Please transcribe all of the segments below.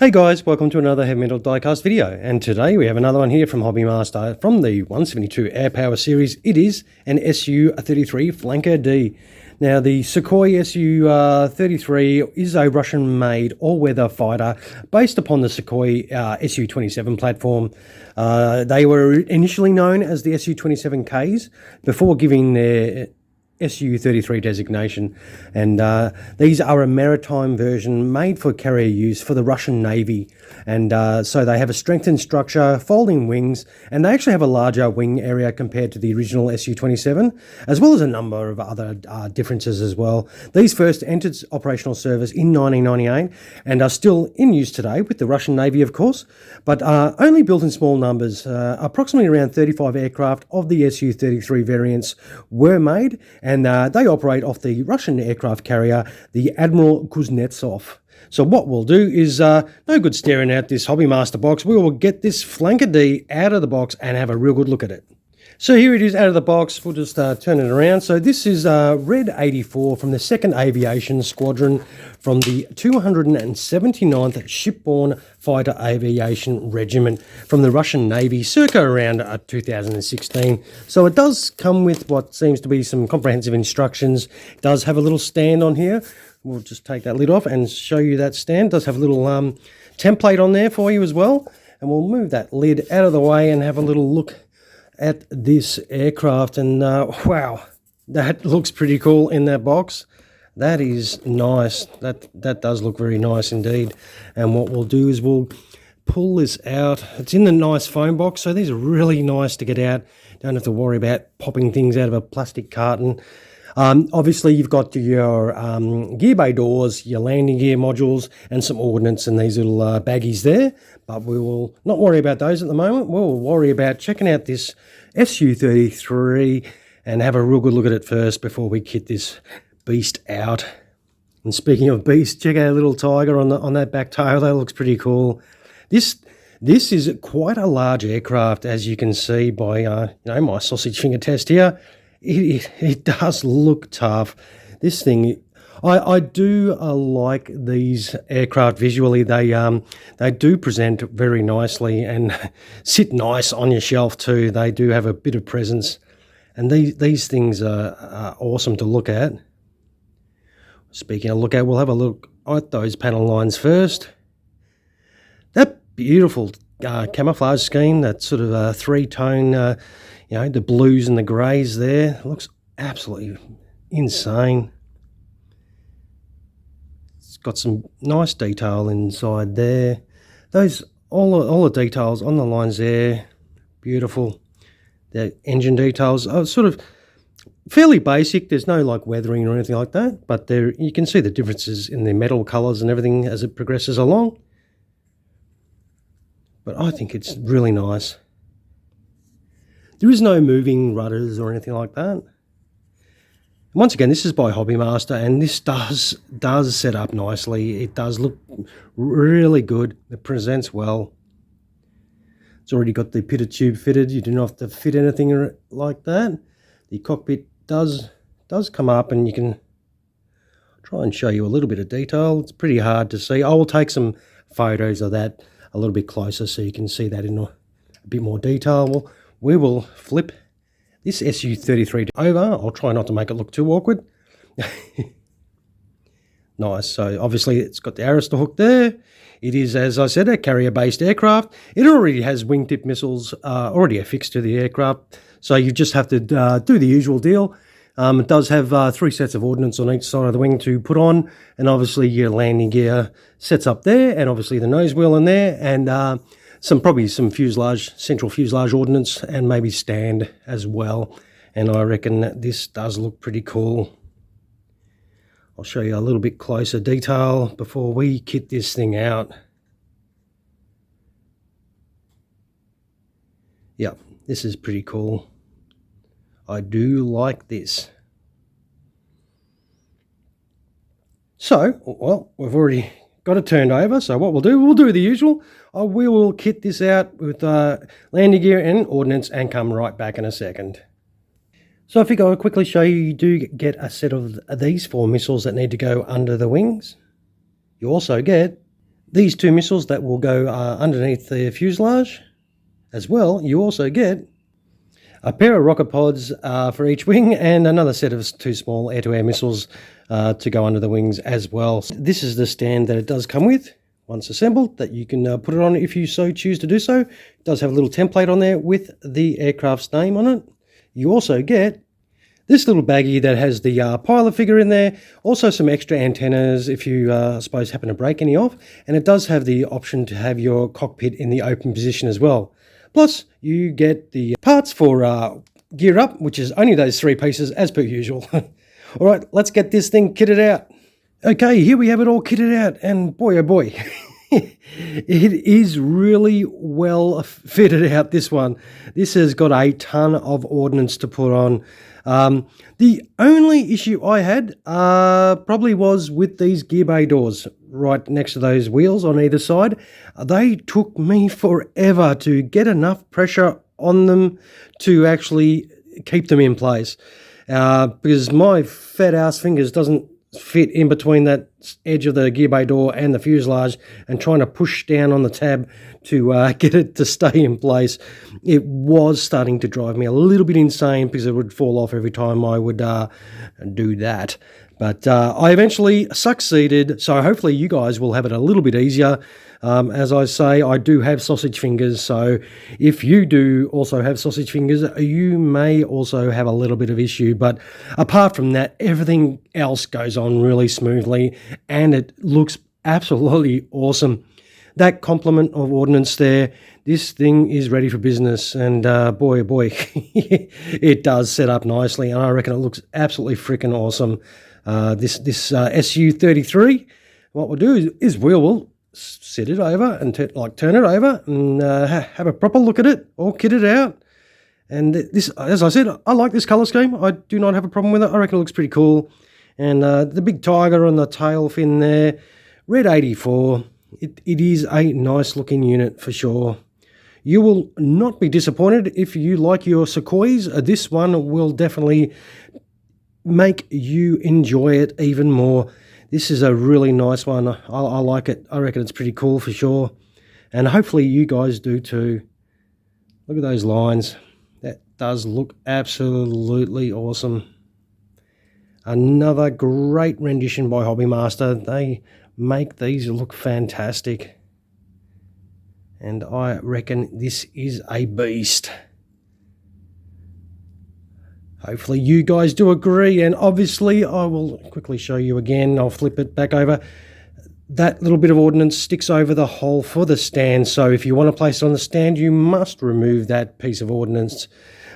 Hey guys, welcome to another Heavy Metal Diecast video, and today we have another one here from Hobby Master from the 172 Air Power series. It is an Su-33 Flanker D. Now the Sukhoi Su-33 is a Russian-made all-weather fighter based upon the Sukhoi Su-27 platform. They were initially known as the Su-27Ks before giving their Su-33 designation, and these are a maritime version made for carrier use for the Russian Navy, and so they have a strengthened structure, folding wings, and they actually have a larger wing area compared to the original Su-27, as well as a number of other differences as well. These first entered operational service in 1998 and are still in use today with the Russian Navy, of course, but only built in small numbers. Approximately around 35 aircraft of the Su-33 variants were made, and they operate off the Russian aircraft carrier, the Admiral Kuznetsov. So what we'll do is, no good staring at this Hobby Master box, we will get this Flanker D out of the box and have a real good look at it. So here it is out of the box. We'll just turn it around. So this is Red 84 from the 2nd Aviation Squadron from the 279th Shipborne Fighter Aviation Regiment from the Russian Navy circa around 2016. So it does come with what seems to be some comprehensive instructions. It does have a little stand on here. We'll just take that lid off and show you that stand. It does have a little template on there for you as well. And we'll move that lid out of the way and have a little look at this aircraft, and wow, that looks pretty cool in that box. That is nice. That does look very nice indeed. And what we'll do is we'll pull this out. It's in the nice foam box, so these are really nice to get out. Don't have to worry about popping things out of a plastic carton. Obviously you've got your gear bay doors, your landing gear modules, and some ordnance and these little baggies there, but we will not worry about those at the moment. We'll worry about checking out this Su-33 and have a real good look at it first before we kit this beast out. And speaking of beast, check out a little tiger on that back tail. That looks pretty cool. This is quite a large aircraft, as you can see by my sausage finger test here. It does look tough. This thing, I do like these aircraft visually. They do present very nicely and sit nice on your shelf too. They do have a bit of presence, and these things are awesome to look at. Speaking of look at, we'll have a look at those panel lines first. That beautiful camouflage scheme, that sort of a three-tone, the blues and the greys there. It looks absolutely insane. It's got some nice detail inside there. Those all the details on the lines there, beautiful. The engine details are sort of fairly basic. There's no like weathering or anything like that, but there you can see the differences in the metal colours and everything as it progresses along. But I think it's really nice. There is no moving rudders or anything like that. Once again, this is by Hobby Master, and this does set up nicely. It does look really good. It presents well. It's already got the pitot tube fitted. You do not have to fit anything like that. The cockpit does come up, and you can try and show you a little bit of detail. It's pretty hard to see. I will take some photos of that a little bit closer so you can see that in a bit more detail. We will flip this Su-33 over. I'll try not to make it look too awkward. Nice. So obviously it's got the arrestor hook there. It is, as I said, a carrier-based aircraft. It already has wingtip missiles already affixed to the aircraft, so you just have to do the usual deal. It does have 3 sets of ordnance on each side of the wing to put on, and obviously your landing gear sets up there, and obviously the nose wheel in there, and probably some fuselage, central fuselage ordnance, and maybe stand as well. And I reckon this does look pretty cool. I'll show you a little bit closer detail before we kit this thing out. Yeah, this is pretty cool. I do like this. So, well, we've already got it turned over, so what we'll do the usual. We will kit this out with landing gear and ordnance and come right back in a second. So I think I'll quickly show you, you do get a set of these 4 missiles that need to go under the wings. You also get these 2 missiles that will go underneath the fuselage. As well, you also get a pair of rocket pods for each wing and another set of 2 small air-to-air missiles to go under the wings as well. So this is the stand that it does come with, once assembled, that you can put it on if you so choose to do so. It does have a little template on there with the aircraft's name on it. You also get this little baggie that has the pilot figure in there, also some extra antennas if you, I suppose, happen to break any off, and it does have the option to have your cockpit in the open position as well. Plus, you get the parts for gear up, which is only those 3 pieces as per usual. All right, let's get this thing kitted out. Okay, here we have it all kitted out, and boy oh boy, it is really well fitted out, this one. This has got a ton of ordnance to put on. The only issue I had probably was with these gear bay doors right next to those wheels on either side. They took me forever to get enough pressure on them to actually keep them in place because my fat ass fingers doesn't fit in between that edge of the gear bay door and the fuselage, and trying to push down on the tab to get it to stay in place. It was starting to drive me a little bit insane because it would fall off every time I would do that. But I eventually succeeded, so hopefully you guys will have it a little bit easier. As I say, I do have sausage fingers, so if you do also have sausage fingers, you may also have a little bit of issue. But apart from that, everything else goes on really smoothly, and it looks absolutely awesome. That complement of ordnance there, this thing is ready for business, and boy, oh boy, it does set up nicely, and I reckon it looks absolutely freaking awesome. This Su-33, what we'll do is we will sit it over and turn it over and have a proper look at it, all kitted out. And this, as I said, I like this colour scheme. I do not have a problem with it. I reckon it looks pretty cool. And the big tiger on the tail fin there, red 84. It is a nice looking unit for sure. You will not be disappointed if you like your Sukhois. This one will definitely make you enjoy it even more. This is a really nice one. I like it. I reckon it's pretty cool for sure. And hopefully you guys do too. Look at those lines. That does look absolutely awesome. Another great rendition by Hobby Master. They make these look fantastic. And I reckon this is a beast. Hopefully you guys do agree, and obviously I will quickly show you again. I'll flip it back over. That little bit of ordnance sticks over the hole for the stand, so if you want to place it on the stand, you must remove that piece of ordnance,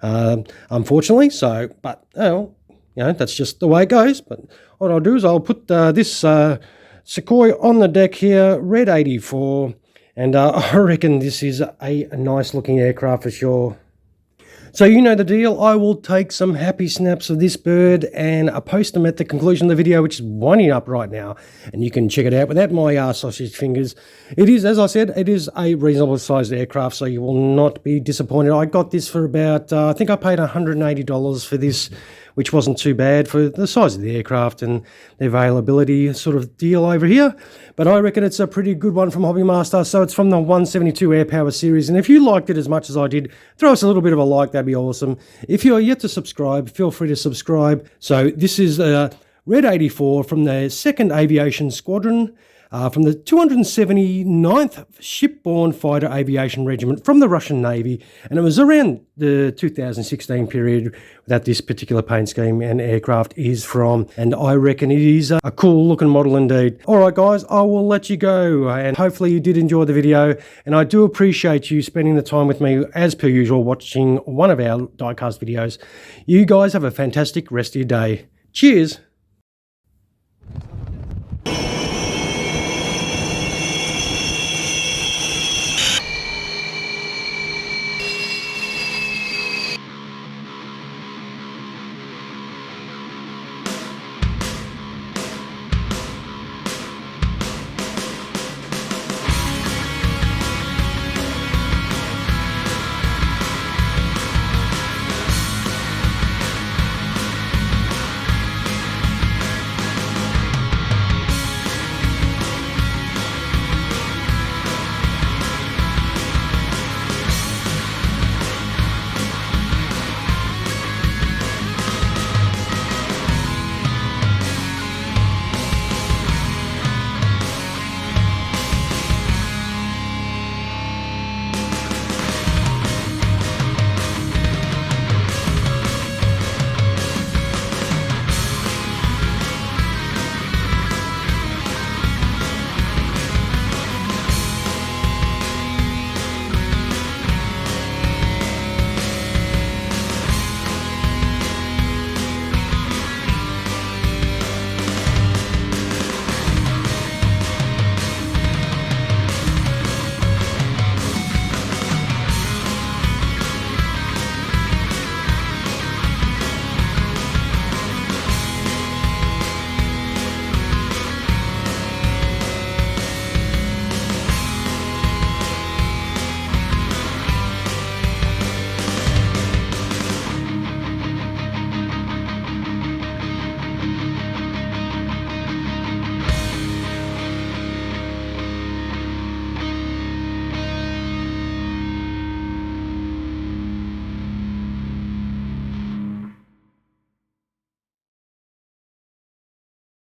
unfortunately. So, but, oh, you know, that's just the way it goes. But what I'll do is I'll put this Sukhoi on the deck here, red 84, and I reckon this is a nice looking aircraft for sure. So you know the deal. I will take some happy snaps of this bird and post them at the conclusion of the video, which is winding up right now. And you can check it out without my sausage fingers. It is, as I said, it is a reasonable sized aircraft, so you will not be disappointed. I got this for about, I think I paid $180 for this, which wasn't too bad for the size of the aircraft and the availability sort of deal over here. But I reckon it's a pretty good one from Hobby Master. So it's from the 172 Air Power series. And if you liked it as much as I did, throw us a little bit of a like. That'd be awesome. If you're yet to subscribe, feel free to subscribe. So this is Red 84 from the 2nd Aviation Squadron, from the 279th Shipborne Fighter Aviation Regiment from the Russian Navy, and it was around the 2016 period that this particular paint scheme and aircraft is from, and I reckon it is a cool looking model indeed. Alright guys, I will let you go, and hopefully you did enjoy the video, and I do appreciate you spending the time with me as per usual watching one of our diecast videos. You guys have a fantastic rest of your day. Cheers!